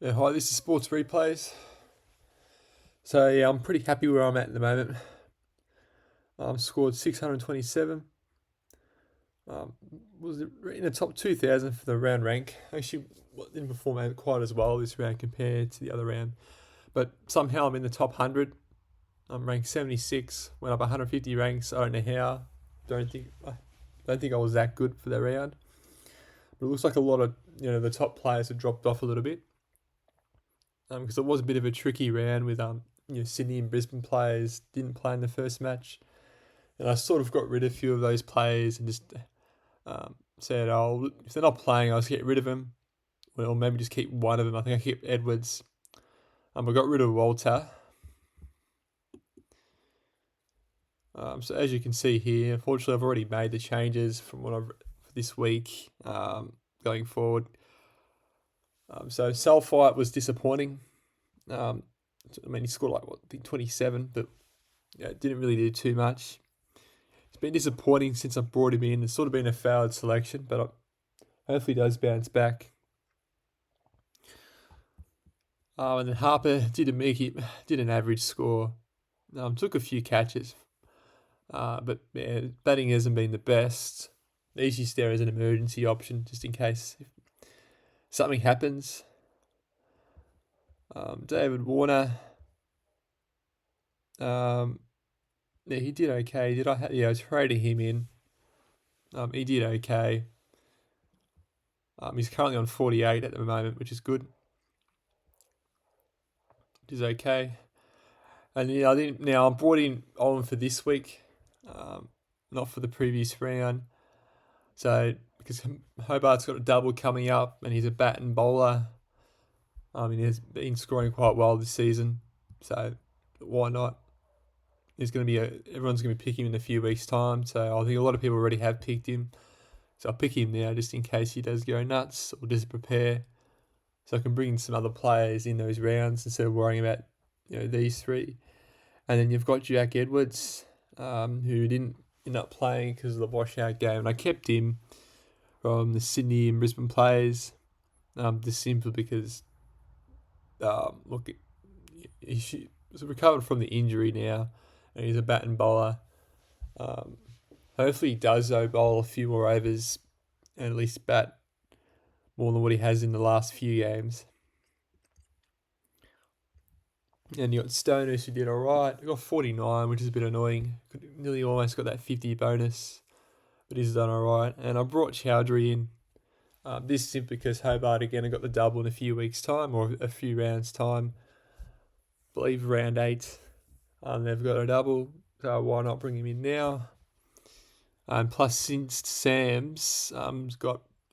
Yeah, hi, this is SportsReplays. So yeah, I'm pretty happy where I'm at the moment. Scored 627. Um, was in the top 2,000 for the round rank. Actually, didn't perform quite as well this round compared to the other round, but somehow I'm in the top 100. I'm ranked 76. Went up 150 ranks. I don't know how. I don't think I was that good for that round. But it looks like a lot of the top players have dropped off a little bit. Because it was a bit of a tricky round with Sydney and Brisbane players didn't play in the first match, and I sort of got rid of a few of those players and just said, "Oh, if they're not playing, I'll just get rid of them, or maybe just keep one of them." I think I kept Edwards. I got rid of Walter. So as you can see here, unfortunately, I've already made the changes from what I've for this week going forward. So Sulphite was disappointing. He scored I think 27, but didn't really do too much. It's been disappointing since I brought him in. It's sort of been a failed selection, but hopefully he does bounce back. And then Harper did an average score. Took a few catches, but batting hasn't been the best. He's just there as an emergency option, just in case if something happens. David Warner. He did okay. I was trading him in. He did okay. He's currently on 48 at the moment, which is good. Which is okay. And I think now I'm brought in on for this week, not for the previous round. So because Hobart's got a double coming up, and he's a bat and bowler. He's been scoring quite well this season, so why not? Everyone's going to be picking him in a few weeks' time. So I think a lot of people already have picked him. So I'll pick him now just in case he does go nuts, or just prepare. So I can bring in some other players in those rounds instead of worrying about these three. And then you've got Jack Edwards, who didn't end up playing because of the washout game. And I kept him from the Sydney and Brisbane players, just simply because, he's recovered from the injury now, and he's a bat and bowler. Hopefully he does, though, bowl a few more overs and at least bat more than what he has in the last few games. And you got Stoners, who did all right. He got 49, which is a bit annoying. Nearly almost got that 50 bonus, but he's done all right. And I brought Chowdhury in. This is simply because Hobart again got the double in a few weeks' time, or a few rounds' time. I believe round 8. They've got a double, so why not bring him in now? Plus, since Sam's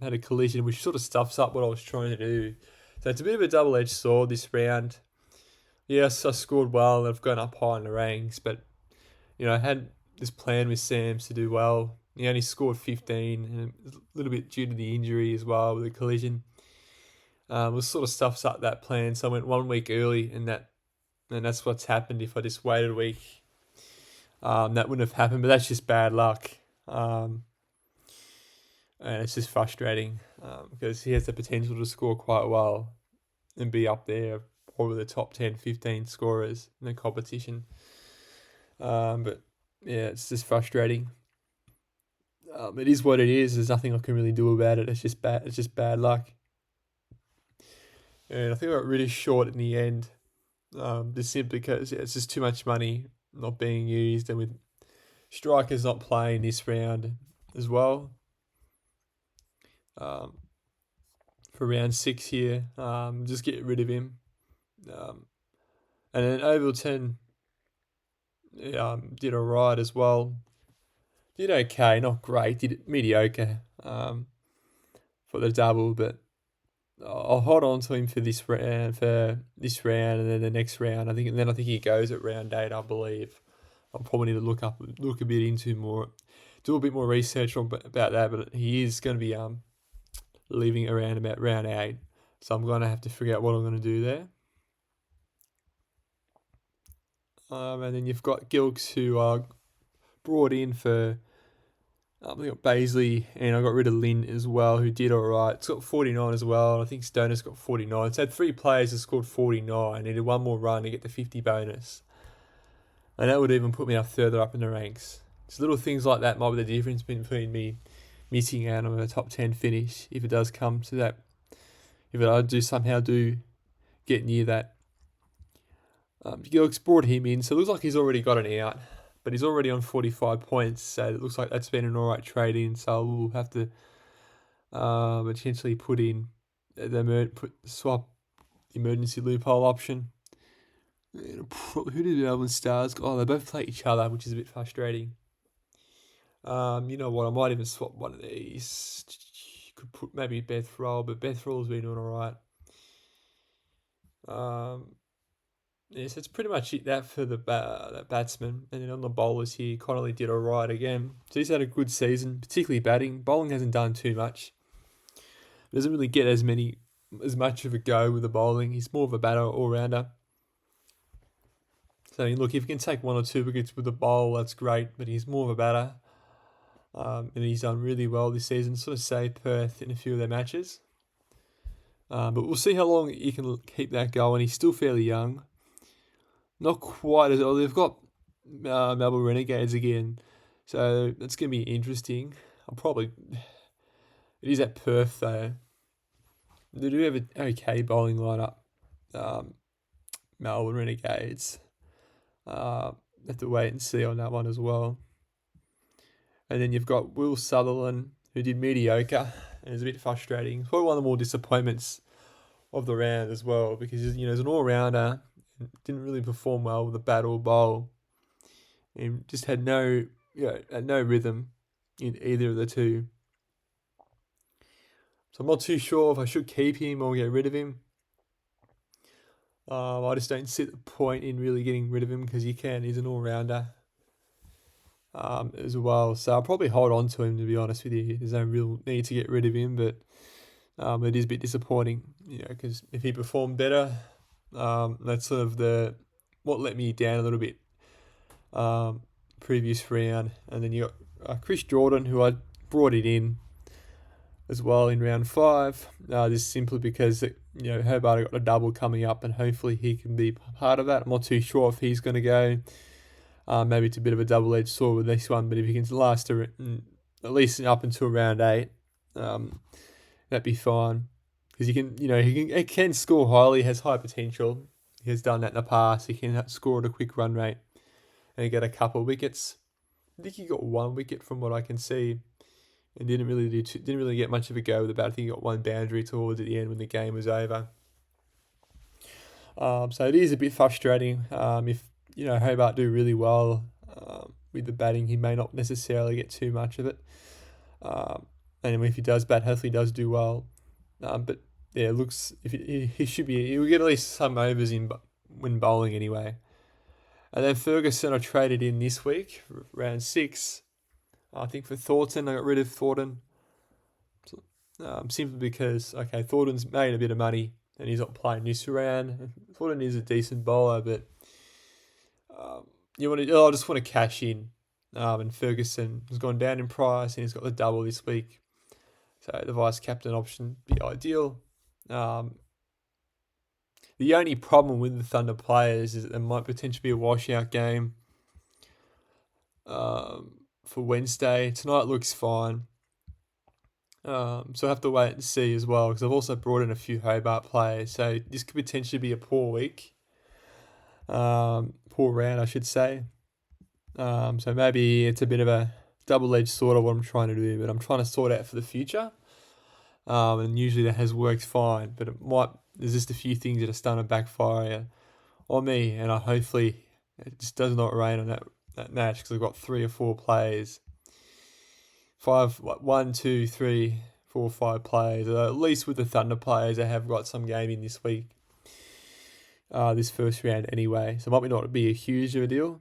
had a collision, which sort of stuffs up what I was trying to do. So it's a bit of a double-edged sword this round. Yes, I scored well and I've gone up high in the ranks, but I had this plan with Sam's to do well. He only scored 15, and a little bit due to the injury as well with the collision. It sort of stuffs up that plan, so I went 1 week early, and that's what's happened. If I just waited a week, that wouldn't have happened. But that's just bad luck, and it's just frustrating because he has the potential to score quite well and be up there, probably the top 10, 15 scorers in the competition. But yeah, it's just frustrating. It is what it is. There's nothing I can really do about it. It's just bad. It's just bad luck. And I think I got really short in the end, just simply because it's just too much money not being used, and with strikers not playing this round as well. For round 6 here, just get rid of him. And then Overton did alright as well. Did okay, not great. Did mediocre for the double, but I'll hold on to him for this round, and then the next round. I think he goes at round 8. I believe I'll probably need to look a bit into more, do a bit more research about that. But he is going to be leaving around about round 8, so I'm going to have to figure out what I'm going to do there. And then you've got Gilks, who are brought in for I got Baisley, and I got rid of Lynn as well, who did all right. It's got 49 as well. I think Stoner's got 49. So I had 3 players that scored 49. Needed one more run to get the 50 bonus. And that would even put me further up in the ranks. It's little things like that might be the difference between me missing out on a top 10 finish, if it does come to that. If I somehow get near that. Gilk's brought him in, so it looks like he's already got an out. But he's already on 45 points, so it looks like that's been an alright trade in. So we'll have to potentially swap the emergency loophole option. Who did the Melbourne Stars? Oh, they both play each other, which is a bit frustrating. You know what? I might even swap one of these. Could put maybe Beth Roll, but Beth Roll's been doing alright. Yes, it's pretty much it that for the that batsman. And then on the bowlers here, Connolly did alright again. So he's had a good season, particularly batting. Bowling hasn't done too much. Doesn't really get as much of a go with the bowling. He's more of a batter all-rounder. So look, if he can take 1 or 2 wickets with the bowl, that's great. But he's more of a batter. And he's done really well this season. Sort of saved Perth in a few of their matches. But we'll see how long he can keep that going. He's still fairly young. Not quite as well. They've got Melbourne Renegades again. So that's going to be interesting. It is at Perth though. They do have an okay bowling lineup. Melbourne Renegades. Have to wait and see on that one as well. And then you've got Will Sutherland, who did mediocre, and it's a bit frustrating. It's probably one of the more disappointments of the round as well, because he's an all-rounder, didn't really perform well with the bat or bowl, and just had no rhythm in either of the two. So I'm not too sure if I should keep him or get rid of him. I just don't see the point in really getting rid of him because he's an all-rounder as well. So I'll probably hold on to him, to be honest with you. There's no real need to get rid of him, but it is a bit disappointing, because if he performed better, that's sort of what let me down a little bit previous round. And then you got Chris Jordan, who I brought it in as well in round 5. This is simply because Hobart got a double coming up, and hopefully he can be part of that. I'm not too sure if he's going to go. Maybe it's a bit of a double-edged sword with this one, but if he can last at least up until round 8, that'd be fine. Because he can score highly, has high potential. He has done that in the past. He can score at a quick run rate and get a couple of wickets. I think he got 1 wicket from what I can see, and didn't really get much of a go with the bat. I think he got 1 boundary towards at the end when the game was over. So it is a bit frustrating. If Hobart do really well with the batting, he may not necessarily get too much of it. And if he does bat, hopefully he does do well. But yeah, it looks he'll get at least some overs in when bowling anyway. And then Ferguson I traded in this week, round 6. I think for Thornton, I got rid of Thornton. Simply because, Thornton's made a bit of money and he's not playing this round. Thornton is a decent bowler, but I just want to cash in. And Ferguson has gone down in price and he's got the double this week. So the vice captain option would be ideal. The only problem with the Thunder players is that there might potentially be a washout game for Wednesday. Tonight looks fine. So I have to wait and see as well, because I've also brought in a few Hobart players. So this could potentially be a poor week. Poor round, I should say. So maybe it's a bit of a double-edged sword of what I'm trying to do, but I'm trying to sort out for the future. And usually that has worked fine, but there's just a few things that are starting to backfire on me, and hopefully it just does not rain on that match, because I've got 3 or 4 players. 1, 2, 3, 4, 5 players. At least with the Thunder players, I have got some game in this week. This first round anyway, so it might not be a huge of a deal.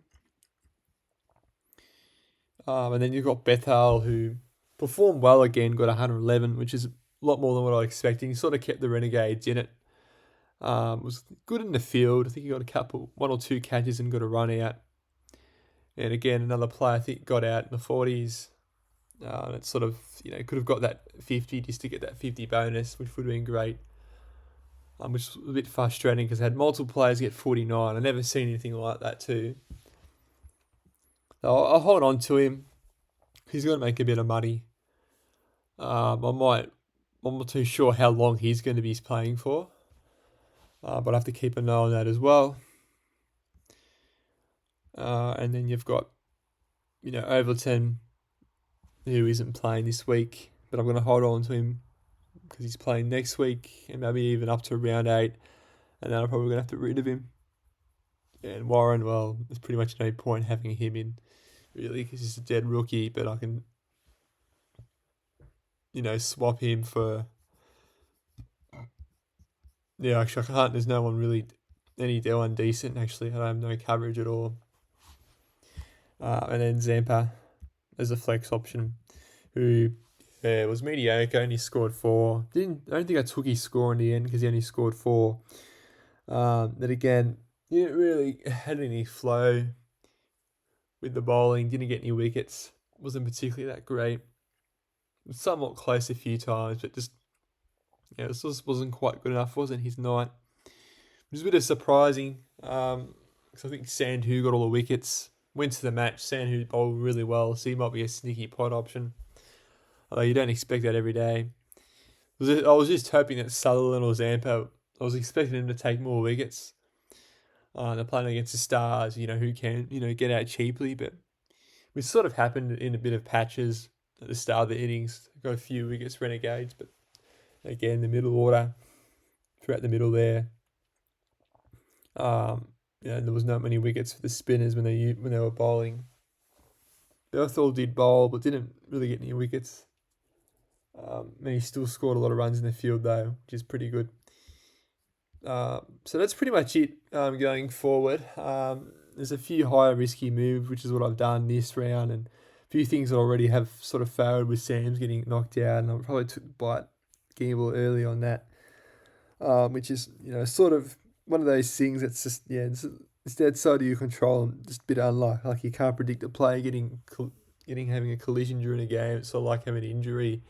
And then you've got Bethel, who performed well again, got 111, which is a lot more than what I was expecting. He sort of kept the Renegades in it. Was good in the field. I think he got 1 or 2 catches and got a run out. And again, another player I think got out in the 40s. It's sort of, could have got that 50 just to get that 50 bonus, which would have been great. Which was a bit frustrating because I had multiple players get 49. I've never seen anything like that too. So I'll hold on to him. He's going to make a bit of money. I'm not too sure how long he's going to be playing for. But I have to keep an eye on that as well. And then you've got, Overton, who isn't playing this week, but I'm going to hold on to him because he's playing next week and maybe even up to round 8, and then I'm probably going to have to get rid of him. And Warren, well, there's pretty much no point having him in, really, because he's a dead rookie, but I can, swap him for... Yeah, actually, I can't. There's no one really, anyone decent, actually. I have no coverage at all. And then Zampa as a flex option, who was mediocre, only scored 4. I don't think I took his score in the end because he only scored 4. But again, didn't really had any flow with the bowling, didn't get any wickets, wasn't particularly that great. Somewhat close a few times, but just, it just wasn't quite good enough, wasn't his night. It was a bit of surprising, because I think Sandhu got all the wickets, went to the match. Sandhu bowled really well, so he might be a sneaky pot option, although you don't expect that every day. I was just hoping that Sutherland or Zampa, I was expecting him to take more wickets. They're playing against the Stars, who can, get out cheaply, but which sort of happened in a bit of patches at the start of the innings. Got a few wickets, Renegades, but again, the middle order, throughout the middle there. There was not many wickets for the spinners when they were bowling. Berthel did bowl, but didn't really get any wickets. And he still scored a lot of runs in the field though, which is pretty good. So that's pretty much it going forward. There's a few higher risky moves, which is what I've done this round, and a few things that already have sort of failed with Sam's getting knocked out, and I probably took the bite gamble early on that, which is, sort of one of those things that's just, it's outside of your control and just a bit unlucky. Like you can't predict a player having a collision during a game. It's sort of like having an injury.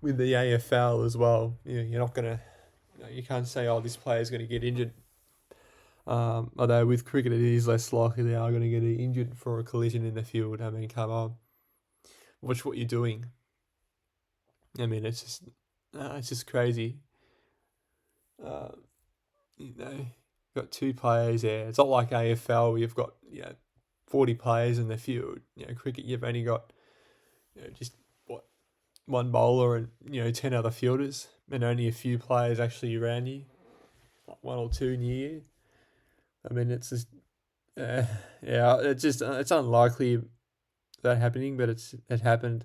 With the AFL as well, you're not going to, you can't say, oh, this player's going to get injured. Although with cricket it is less likely they are going to get injured for a collision in the field. I mean, come on, watch what you're doing. I mean, it's just crazy. Got 2 players there. It's not like AFL where you've got 40 players in the field. Cricket you've only got just one bowler and 10 other fielders, and only a few players actually around you, like 1 or 2 near you. I mean, it's just it's unlikely that happening, but it happened.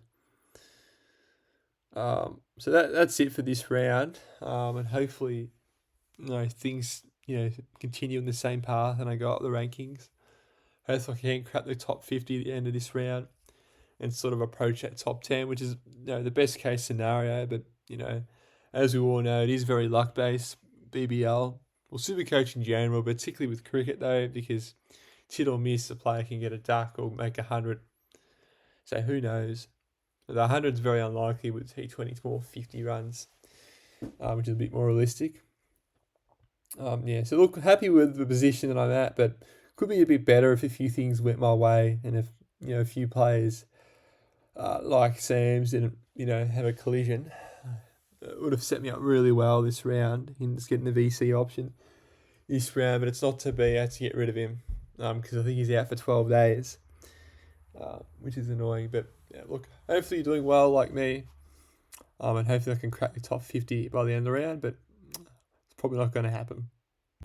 So that's it for this round, and hopefully, things continue on the same path, and I go up the rankings. Hopefully, I can crack the top 50 at the end of this round, and sort of approach that top 10, which is the best case scenario. But as we all know, it is very luck based. BBL, well, Supercoach in general, but particularly with cricket though, because hit or miss, a player can get a duck or make 100. So who knows? The 100 is very unlikely with T20. It's more 50 runs, which is a bit more realistic. So look, happy with the position that I'm at, but could be a bit better if a few things went my way, and if a few players like Sam's didn't have a collision. It would have set me up really well this round in just getting the VC option this round, but it's not to be. I had to get rid of him because I think he's out for 12 days, which is annoying. But look, hopefully you're doing well like me, and hopefully I can crack the top 50 by the end of the round, but it's probably not going to happen.